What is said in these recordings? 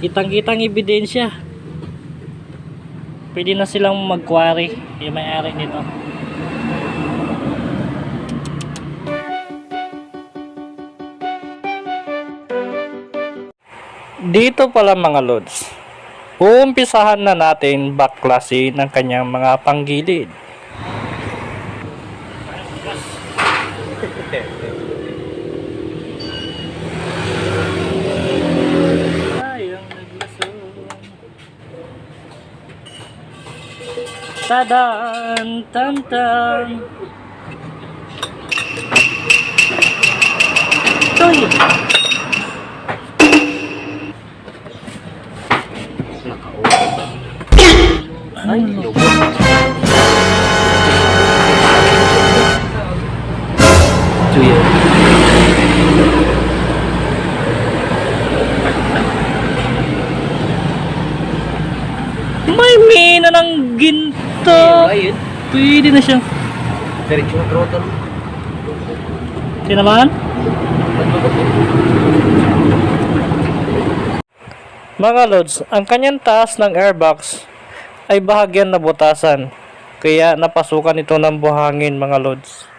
Kitang-kitang ebidensya. Pwede na silang mag-quarry yung may-ari nito. Dito pala mga lods, uumpisahan na natin baklasin ng kanyang mga panggilid. Ayang naglasong. Tadan, tantan. Toy! Ay, lubog. Tuyo. May mina ng ginto. Pwede na siyang Diretso ng throttle. tinamaan. Mga lods, ang kanyang taas ng airbox ay bahagyan na butasan, kaya napasukan ito ng buhangin mga lods.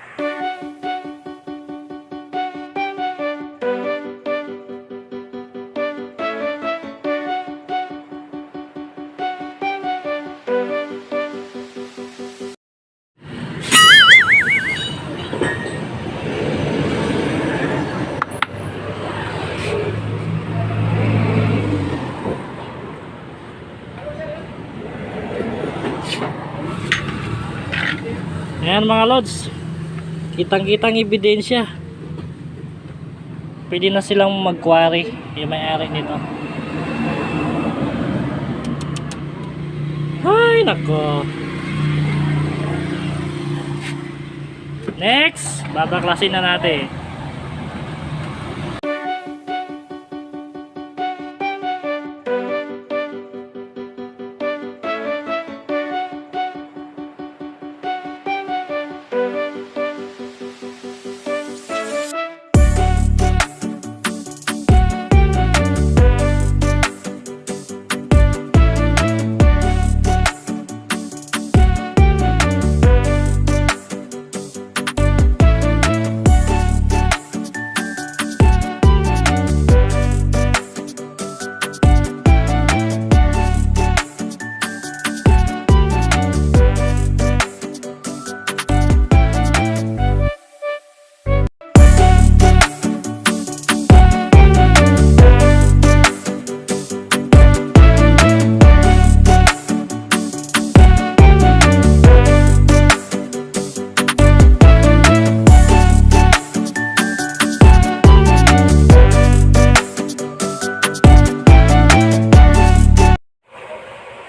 Ayan mga lods, kitang-kitang ebidensya. Pwede na silang mag-quarry yung may-ari nito. Ay nako. Next, babaklasin na natin.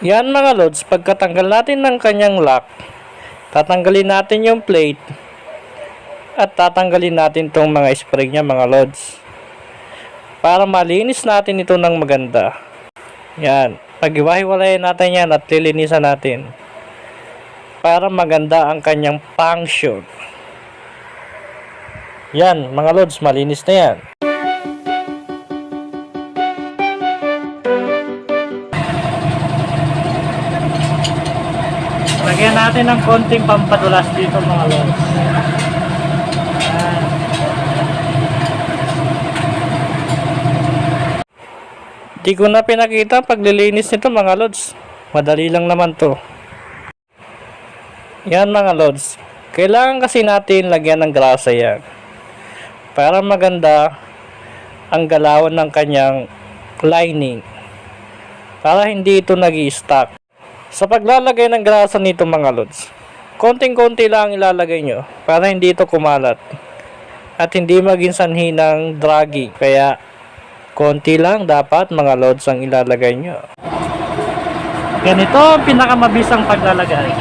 Yan mga lods, pagkatanggal natin ng kanyang lock, tatanggalin natin yung plate at tatanggalin natin tong mga spring niya mga lods para malinis natin ito ng maganda. Yan, pag-iwahiwalayin natin yan at lilinisan natin para maganda ang kanyang function. Yan mga lods, malinis na yan. Lagyan natin ng konting pampadulas dito mga lods. Di ko na pinakita paglilinis nito mga lods. Madali lang naman to. Yan mga lods. Kailangan kasi natin lagyan ng grasa yan para maganda ang galawan ng kanyang lining, para hindi ito nag-i-stuck. Sa paglalagay ng grasa nito mga lods, konting-konti lang ilalagay nyo para hindi ito kumalat at hindi maging sanhi ng dragging. Kaya konti lang dapat mga lods ang ilalagay nyo. Ganito ang pinakamabisang paglalagay.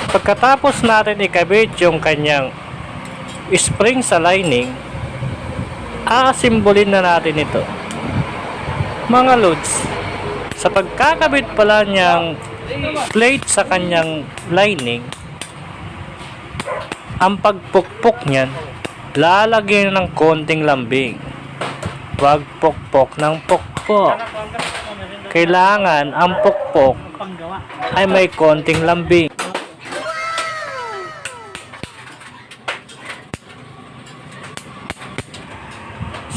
Pagkatapos natin ikabit yung kanyang spring sa lining, aasimbolin na natin ito. Mga lods, sa pagkakabit pala niyang plate sa kanyang lining, ang pagpukpok niyan, lalagyan ng konting lambing. Huwag pukpok ng pukpok. Kailangan ang pukpok ay may konting lambing.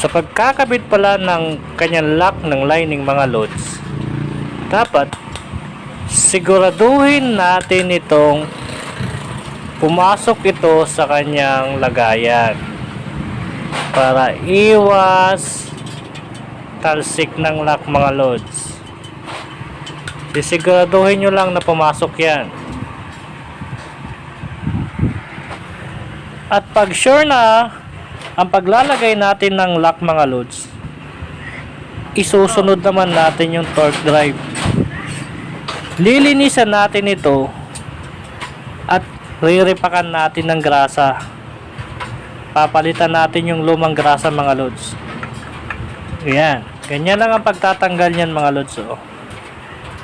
Sa pagkakabit pala ng kanyang lock ng lining mga lods, dapat siguraduhin natin itong pumasok ito sa kanyang lagayan para iwas talsik ng lock mga lods. Sisiguraduhin nyo lang na pumasok yan. At pag sure na ang paglalagay natin ng lock mga lods, isusunod naman natin yung torque drive. Lilinisan natin ito at riripakan natin ng grasa. Papalitan natin yung lumang grasa mga lods. Ayan, ganyan lang ang pagtatanggal niyan mga lods.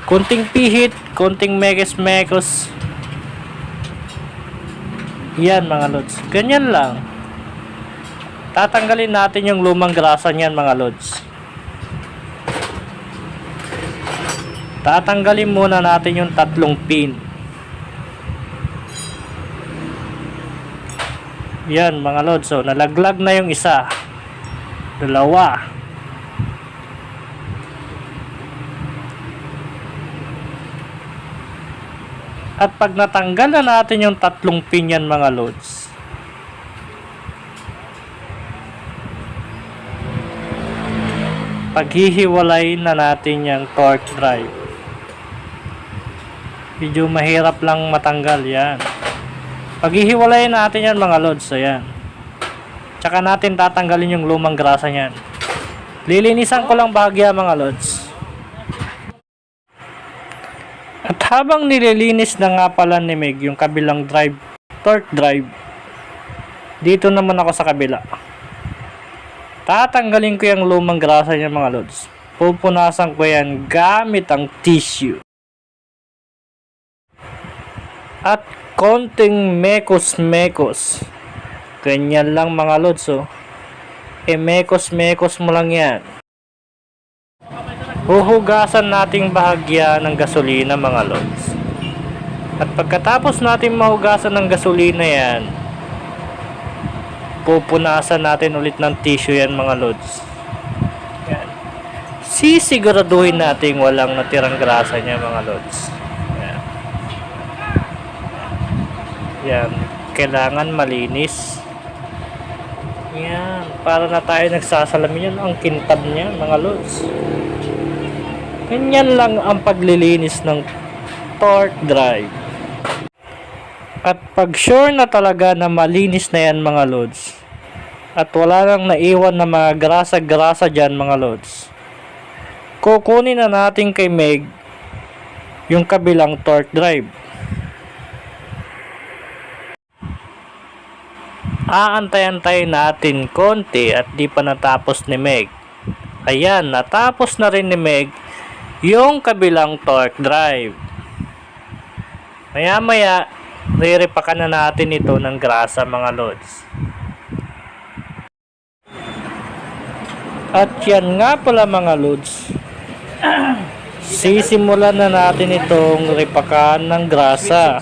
Kunting pihit, kunting mekos-mekos. Yan mga lods, ganyan lang. Tatanggalin natin yung lumang grasa niyan mga lods. Tatanggalin muna natin yung tatlong pin. Yan mga lods, so nalaglag na yung isa. Dalawa. At pag natanggal na natin yung tatlong pin yan mga lods, paghihiwalay na natin yung torque drive. Medyo mahirap lang matanggal yan. Paghihiwalay natin yan mga lods. Ayan. Tsaka natin tatanggalin yung lumang grasa niyan. Lilinisan ko lang bahagya mga lods. At habang nililinis na nga pala ni Meg yung kabilang drive, torque drive, dito naman ako sa kabila. Tatanggalin ko yung lumang grasa niya mga lods. Pupunasan ko yan gamit ang tissue. At konting mekos-mekos. Ganyan lang mga lods. Mekos-mekos mo lang yan. Huhugasan nating bahagya ng gasolina mga lods. At pagkatapos natin mahugasan ng gasolina yan, pupunasan natin ulit ng tissue yan mga lods. Yan. Sisiguraduhin natin walang natirang grasa niya mga lods. Yan. Yan. Kailangan malinis. Yan. Para na tayo nagsasalamin yan. Ang kintab niya mga lods. Ganyan lang ang paglilinis ng torque drive. At pag sure na talaga na malinis na yan mga lods, at wala nang naiwan na mga grasa-grasa dyan mga lods, kukunin na natin kay Meg yung kabilang torque drive. Aantay-antay natin konti at di pa natapos ni Meg. Ayan, natapos na rin ni Meg yung kabilang torque drive. Maya-maya riripakan na natin ito ng grasa mga lods. At yan nga pala mga lods, sisimulan na natin itong ripakan ng grasa.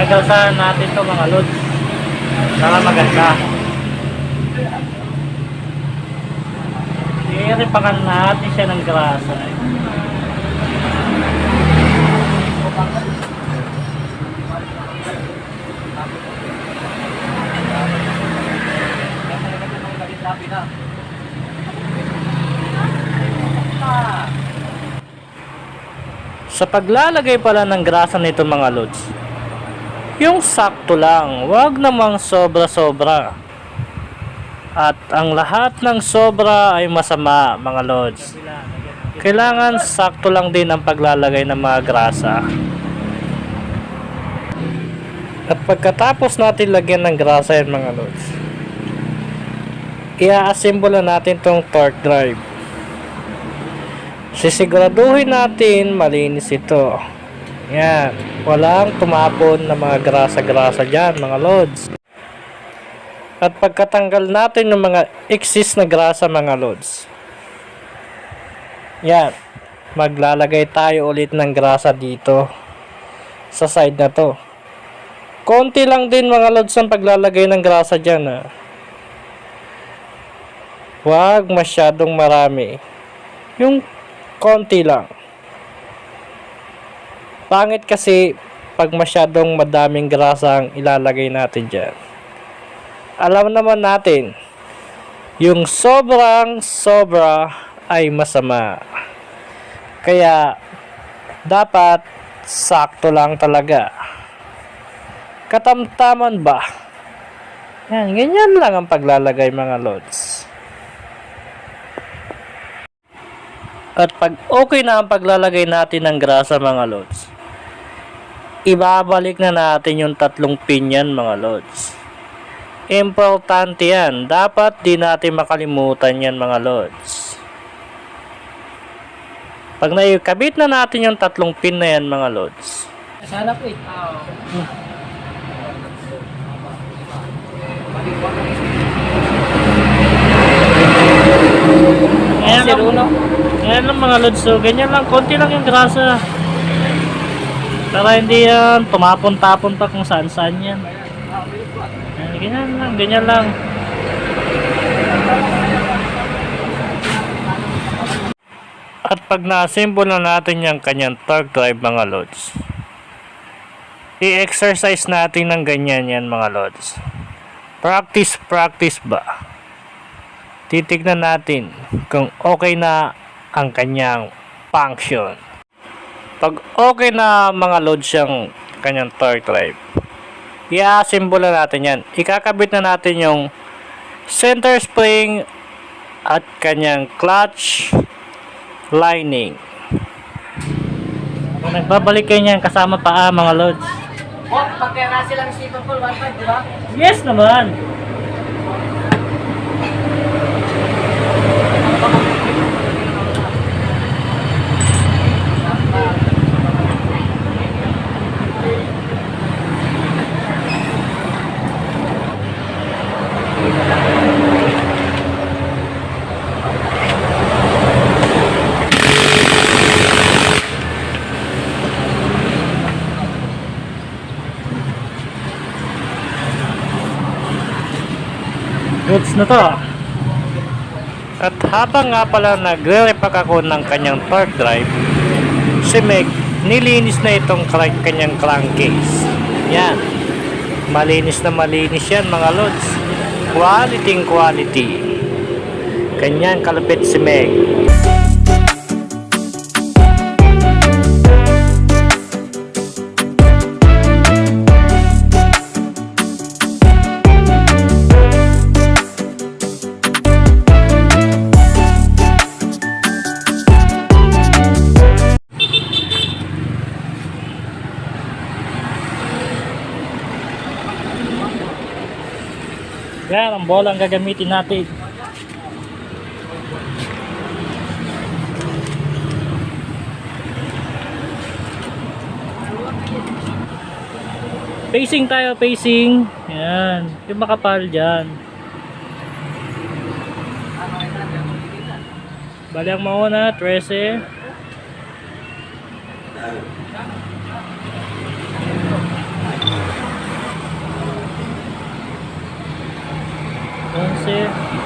Gagasahan natin ito mga lods para maganda. Iripakan natin siya ng grasa. Sa paglalagay pala ng grasa nito mga lods, yung sakto lang, wag namang sobra-sobra. At ang lahat ng sobra ay masama mga lods. kailangan sakto lang din ang paglalagay ng mga grasa. At pagkatapos natin lagyan ng grasa yan mga lods, i-assemble na natin tong torque drive. Sisiguraduhin natin malinis ito. Yan, walang tumapon na mga grasa-grasa dyan mga lods. At pagkatanggal natin ng mga excess na grasa mga lods, yan, maglalagay tayo ulit ng grasa dito sa side na to. Konti lang din mga lods ang paglalagay ng grasa dyan ha. Huwag masyadong marami. Yung konti lang. Pangit kasi pag masyadong madaming grasa ang ilalagay natin dyan. Alam naman natin, yung sobrang sobra ay masama. Kaya dapat sakto lang talaga. Katamtaman ba? Yan, ganyan lang ang paglalagay mga lods. At pag okay na ang paglalagay natin ng grasa mga lods, ibabalik na natin yung 3 pin yan mga lods. Importante yan. Dapat di natin makalimutan yan mga lods. Pag naikabit na natin yung 3 pin na yan mga lods, Sana po Ayan lang mga lods, so ganyan lang, konti lang yung grasa para hindi yan tumapon-tapon pa kung saan-saan yan. Ayan, ganyan lang. At pag na-assemble na natin yung kanyang torque drive mga lods, i-exercise natin ng ganyan yan mga lods. Practice ba? Titignan natin kung okay na ang kanyang function. Pag okay na mga loads yung kanyang torque drive, i-assemble na natin yan. Ikakabit na natin yung center spring at kanyang clutch lining. Nagbabalik kayo niyan kasama paa mga loads. pagkara silang sleeper full 1.5, di ba? Yes naman. Goods na to. At habang nga pala nagre-repack ako ng kanyang torque drive, si Meg nilinis na itong kanyang crankcase. Yan, malinis na malinis yan mga lods. Quality. Ganyan kalupit si Meg. Yan ang bola ang gagamitin natin. Pacing tayo, pacing. Yan, yung makapal dyan. Bali ang mauna, 13. Once.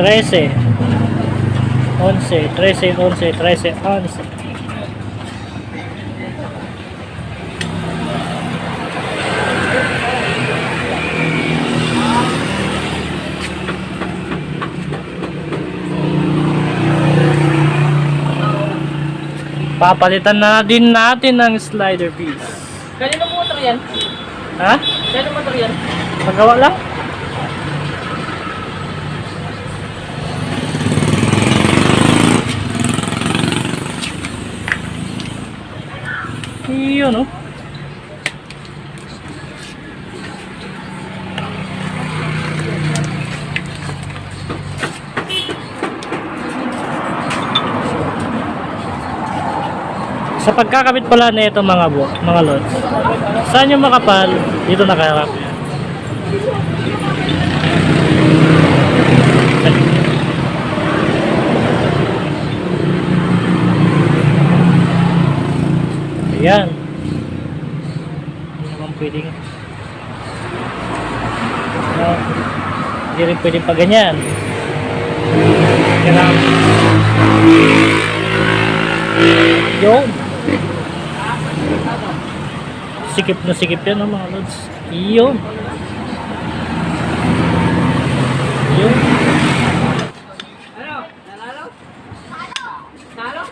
13, 11, 13, 11, 13, 11. Papalitan na din natin ng slider piece. Kanino motor yan? Ha? Kanino motor yan? Magawa lang? Yun, oh. Sa pagkakabit pala nito mga lods. Saan yung makapal? Dito nakaharap. Ayan. Hindi naman pwedeng. No, hindi rin pwedeng pa ganyan. Kailangan. Yun. Sikip na sikip yan, no, mga lods. Yun. Yun. Ano? Nanalo? Talo?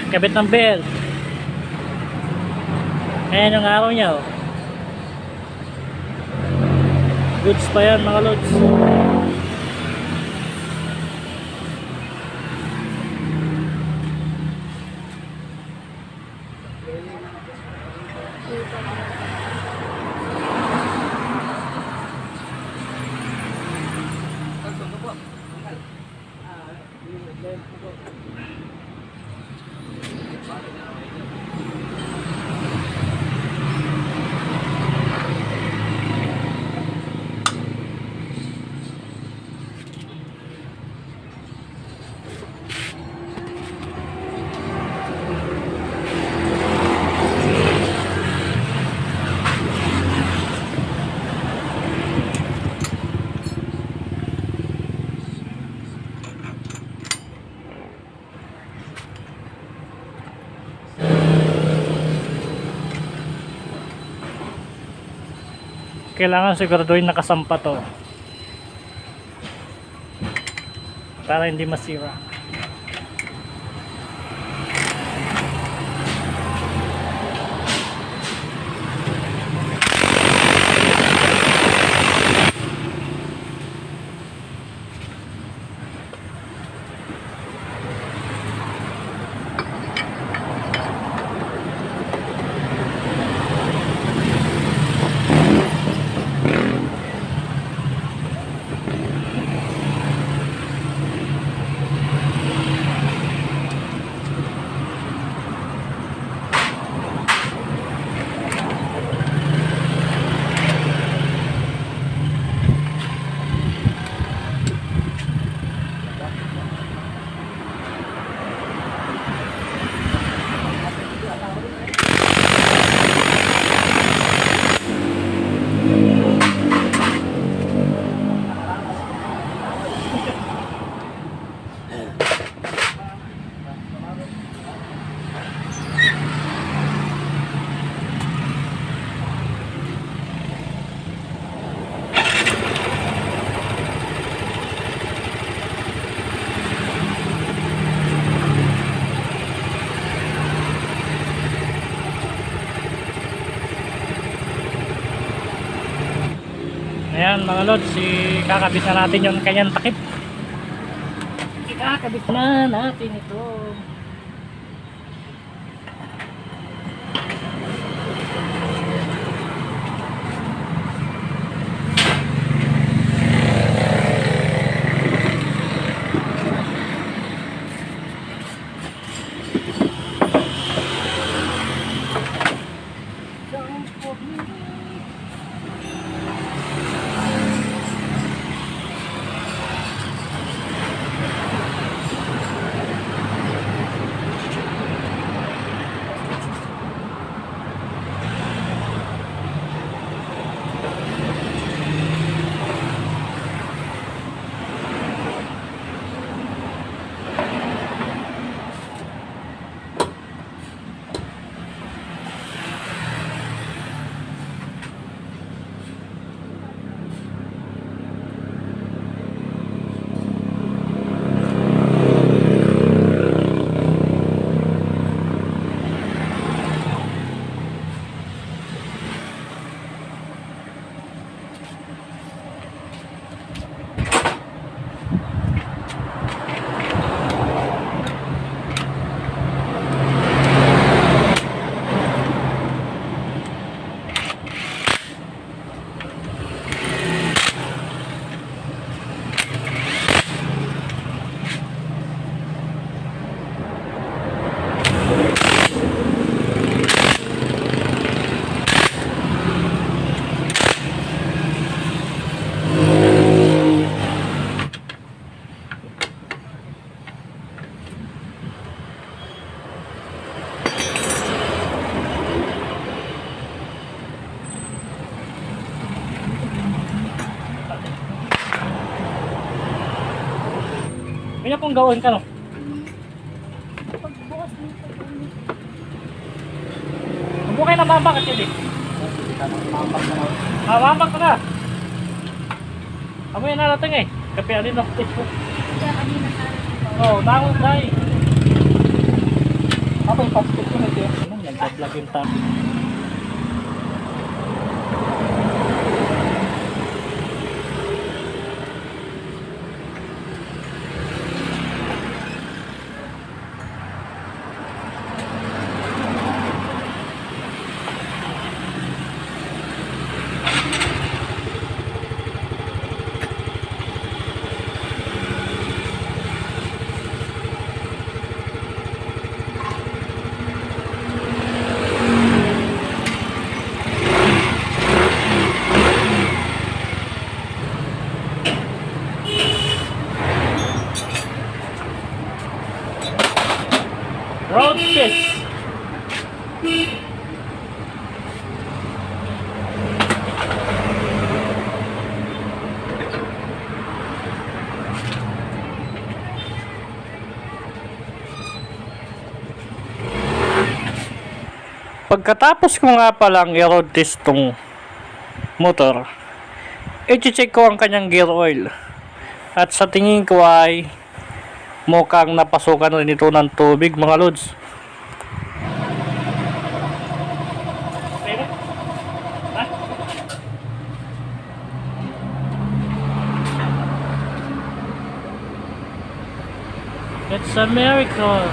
Kabit ng bell. Ayan yung araw niya, oh. Goods pa yan, mga lods. Kailangan siguraduhin nakasampa to para hindi masira. Ayan mga lods, kakabit na natin yung kanyang takip. Kakabit na natin ito. Kaya pong gawin ka no? Bukay na mambak at yun eh. Mambak ka na. Amoy na natin eh. Kapi alin no? Oo, tangon tayo. Ako yung passport ko na ito. Nag-vlog yung topic. Road fish. Pagkatapos ko nga palang i-road test tong motor, i-check ko ang kanyang gear oil. At sa tingin ko ay mukhang napasukan rin ito ng tubig mga lods. It's a miracle.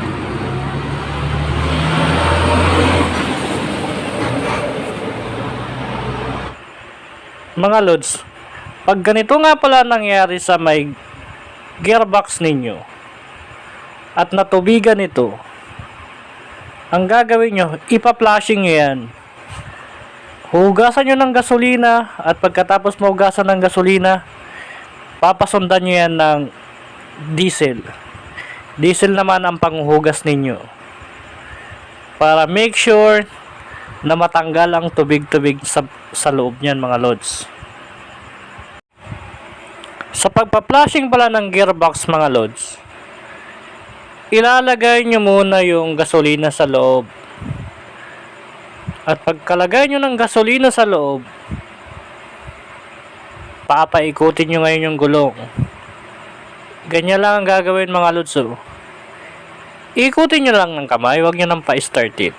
Mga lods, pag ganito nga pala nangyari sa may gearbox ninyo at natubigan ito, ang gagawin nyo, ipa-flashing nyo yan. Hugasan nyo ng gasolina at pagkatapos mahugasan ng gasolina, papasundan nyo yan ng diesel. Diesel naman ang panghugas ninyo para make sure na matanggal ang tubig-tubig sa loob niyan mga lods. Sa pagpa-flashing pala ng gearbox mga lods, ilalagay nyo muna yung gasolina sa loob. At pagkalagay nyo ng gasolina sa loob, papaikutin nyo ngayon yung gulong. Ganyan lang ang gagawin mga lods. Ikutin nyo lang ng kamay, huwag nyo nang pa-startin.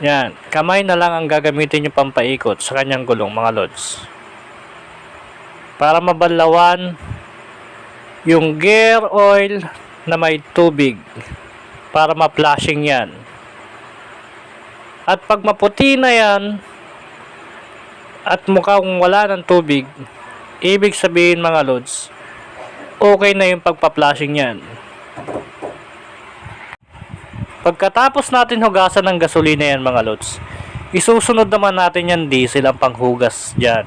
Yan, kamay na lang ang gagamitin nyo pampaikot sa kanyang gulong mga lods. Para mabalawan yung gear oil na may tubig. Para ma-flashing yan. At pag maputi na yan, at mukhang wala ng tubig, ibig sabihin mga lods, okay na yung pagpa-flashing yan. Pagkatapos natin hugasan ng gasolina yan mga lods, Isusunod naman natin yan diesel ang panghugas dyan.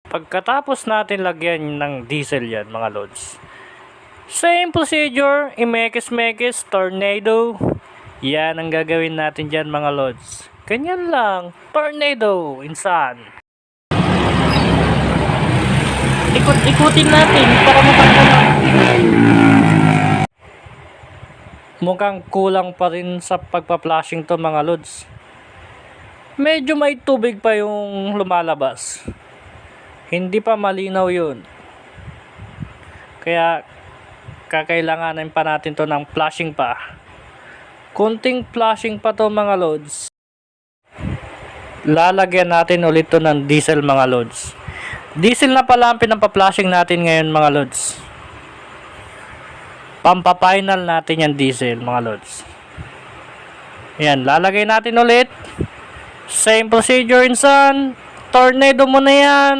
Pagkatapos natin lagyan ng diesel yan mga lods, same procedure, imekis-mekis, tornado. Yan ang gagawin natin dyan mga lods. Ganyan lang, tornado, insan. Ikot-ikutin natin para matanggalan. Mukhang kulang pa rin sa pagpa-flashing to mga lods. Medyo may tubig pa yung lumalabas. Hindi pa malinaw yun. Kaya kakailanganin pa natin to ng flashing pa. Kunting flashing pa to mga lods. Lalagyan natin ulit to ng diesel mga lods. Diesel na pala ang pinapa-flashing natin ngayon mga lods. Pampa-final natin yung diesel mga lods. Yan, lalagay natin ulit. Same procedure insan. Tornado mo na yan.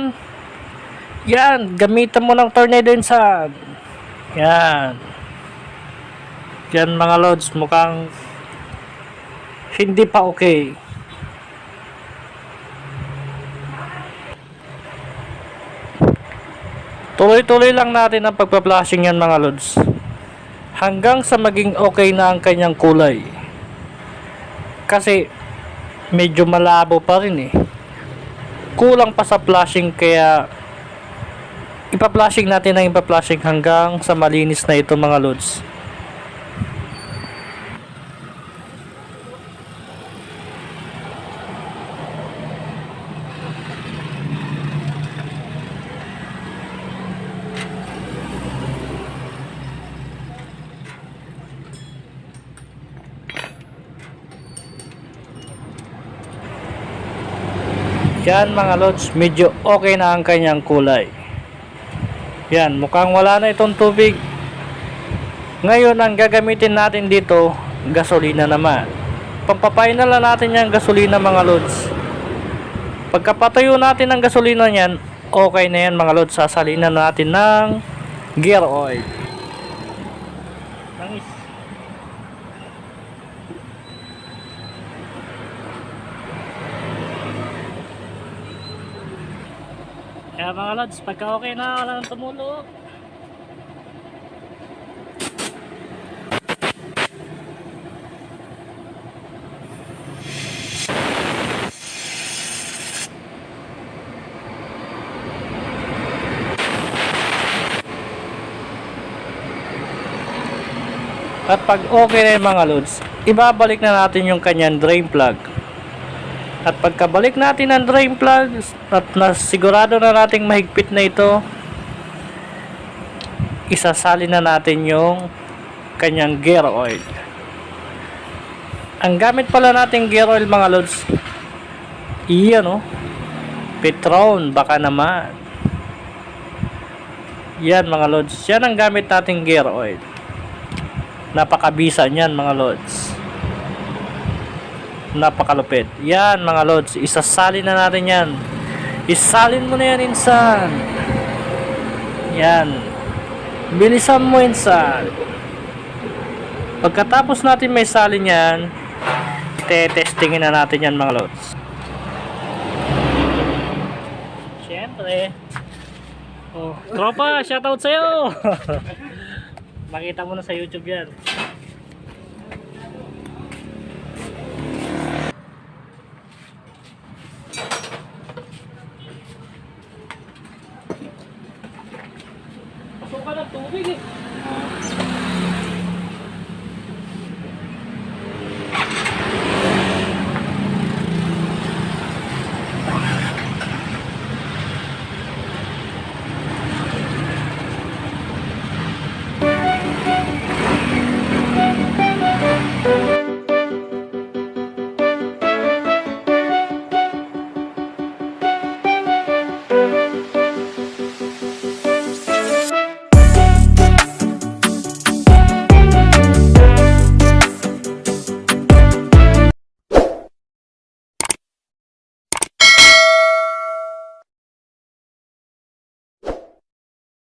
Yan, gamitan mo ng tornado insan. Yan. Yan mga lods, mukhang hindi pa okay. Tuloy-tuloy lang natin ang pagpa-flashing yan mga lods. Hanggang sa maging okay na ang kanyang kulay. Kasi medyo malabo pa rin eh. Kulang pa sa flashing kaya ipa-flashing natin ang ipa-flashing hanggang sa malinis na ito mga lods. Yan mga lods, medyo okay na ang kanyang kulay. Yan, mukhang wala na itong tubig. Ngayon, ang gagamitin natin dito, gasolina naman. Pampapainal na natin yung gasolina mga lods. Pagkapatayo natin ang gasolina niyan, okay na yan mga lods. Sasalinan natin ng gear oil. Nangis. Kaya mga lods, pagka okay na, wala nang tumulo. At pag okay na yung mga lods, ibabalik na natin yung kanyang drain plug. At pagkabalik natin ang drain plug at nasigurado na nating mahigpit na ito, isasali na natin yung kanyang gear oil. Ang gamit pala nating gear oil mga lods, iyan o, Petron baka naman. Yan mga lods, yan ang gamit nating gear oil. Napakabisa niyan mga lods. Napakalupit. Yan mga lods, isasali na natin yan. Isalin mo na yan insan. Yan. Bilisan mo insan. Pagkatapos natin may salin yan, testingin na natin yan mga lods. Siyempre. Oh, tropa, shoutout sa'yo. Makita mo na sa YouTube yan.